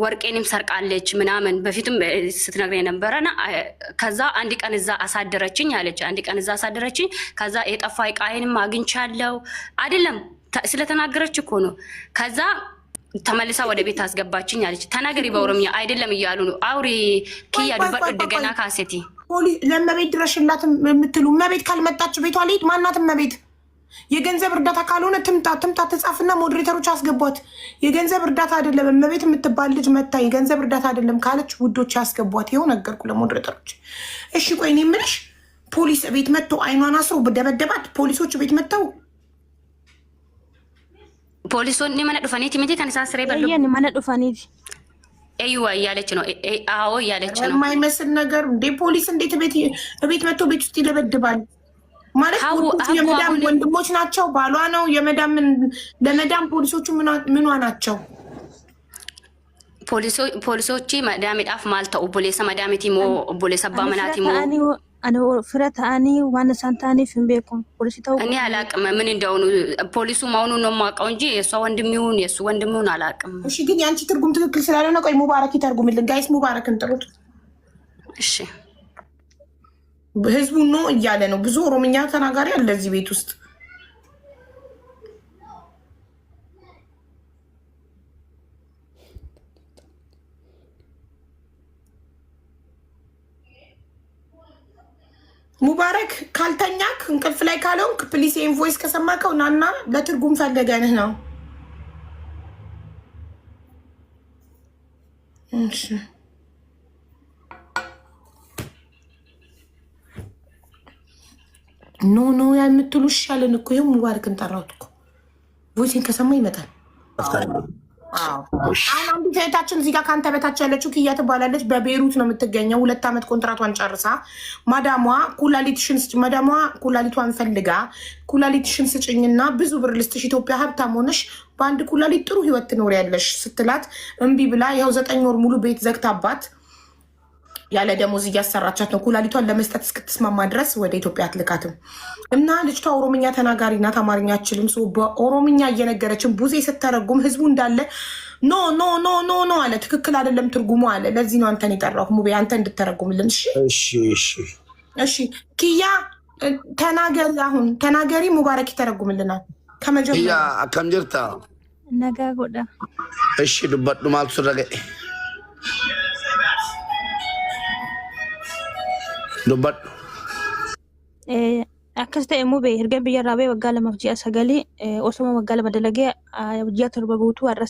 ወርቄንም ሰርቃለች ምናምን በፊትም ስትነግረኝ ነበረና ከዛ አንድ ቀን እዛ አሳደረችኝ አለች። አንድ ቀን እዛ አሳደረችኝ። ከዛ የጠፋ ዕቃዬንም አግኝቻለሁ አይደለም ስለተናገረች እኮ ነው። ከዛ ተመልሳ ወደ ቤት አስገባችኝ አለች። ተናገሪ በኦሮምኛ አይደለም እያሉ ነው። አውሪ ኪያ ዱባ እንደገና ካሴቲ ለመቤት ድረሽላት የምትሉ መቤት ካልመጣች ቤቷ ልሂድ። ማናት መቤት? የገንዘብ እርዳታ ካልሆነ ትምጣ ተጻፍና ሞዴሬተሮች አስገቧት። የገንዘብ እርዳታ አይደለም መቤት የምትባል ልጅ መታ የገንዘብ እርዳታ አይደለም ካለች ውዶች ያስገቧት። ይኸው ነገርኩ ለሞዴሬተሮች። እሺ ቆይ እኔ የምልሽ ፖሊስ ቤት መጥቶ አይኗን አስሮ በደበደባት። ፖሊሶች ቤት መጥተው ፖሊሶን ኒ ማነዱፋኒቲ ሚቲ ከነሳስሬ በሉ ያን ማነዱፋኒቲ አይዋ እያለች ነው። አዎ እያለች ነው። የማይመስል ነገር እንዴ! ፖሊስ እንዴት ቤት መጥቶ ቤት ውስጥ ይደበድባል? ማለት የመዳም ወንድሞች ናቸው። ባሏ ነው የመዳም ለመዳም ፖሊሶቹ ምኗ ናቸው? ፖሊሶች መዳም ዳፍ ማልታ ኦቦሌሳ መዳምቲ ሞ ኦቦሌሳ ባመናቲ ሞ አኔ ፍረት አኒ ዋና ሳንታኒ ፍንቤኩም ፖሊስ ታው እኔ አላቅም ምን እንደሆኑ ፖሊሱ ማውኑ ነው ማውቀው እንጂ የሷ ወንድም ይሁን የሱ ወንድም ይሁን አላቅም። እሺ ግን ያንቺ ትርጉም ትክክል ስላልሆነ ቆይ ሙባረክ ይተርጉምልን። ጋይስ ሙባረክን ጥሩት። እሺ ህዝቡ ነው እያለ ነው። ብዙ ኦሮምኛ ተናጋሪ አለ እዚህ ቤት ውስጥ። ሙባረክ ካልተኛክ እንቅልፍ ላይ ካልሆንክ ፕሊስ ኢንቮይስ ከሰማከው ናና ለትርጉም ፈልገንህ ነው። እሺ ኖ የምትሉ ይሻለን እኮ ይኸው ሙባረክን ጠራሁት እኮ ቮይስን ከሰማ ይመጣል። አሁን አንዲት እህታችን እዚህ ጋር ከአንተ በታች ያለችው ኪያ ትባላለች። በቤሩት ነው የምትገኘው። 2 ዓመት ኮንትራቷን ጨርሳ ማዳሟ ኩላሊቷን ፈልጋ ኩላሊትሽን ስጭኝና ብዙ ብር ልስጥሽ ኢትዮጵያ ሀብታም ሆነሽ በአንድ ኩላሊት ጥሩ ህይወት ትኖሪያለሽ ስትላት እምቢ ብላ ይኸው 9 ወር ሙሉ ቤት ዘግታባት ያለ ደሞዝ እያሰራቻት ነው። ኩላሊቷን ለመስጠት እስክትስማማ ድረስ ወደ ኢትዮጵያ አትልካትም። እና ልጅቷ ኦሮምኛ ተናጋሪ ናት፣ አማርኛ አችልም። በኦሮምኛ እየነገረችን ቡዜ ስተረጉም ህዝቡ እንዳለ ኖ አለ። ትክክል አይደለም ትርጉሙ አለ። ለዚህ ነው አንተን የጠራሁ ሙቤ፣ አንተ እንድተረጉምልን። እሺ ኪያ ተናገሪ፣ አሁን ተናገሪ። ሙባረክ ይተረጉምልናል ከመጀመሪያ። አከም ጅርታ ነጋ ጎዳ። እሺ ዱበዱ ማልሱ ረገ ዱበዱ akkas ta'e immoo erga biyya irraa ba'ee waggaa 2 fi 9 osoo waggaa 2 dalagee ji'a 7 guutuu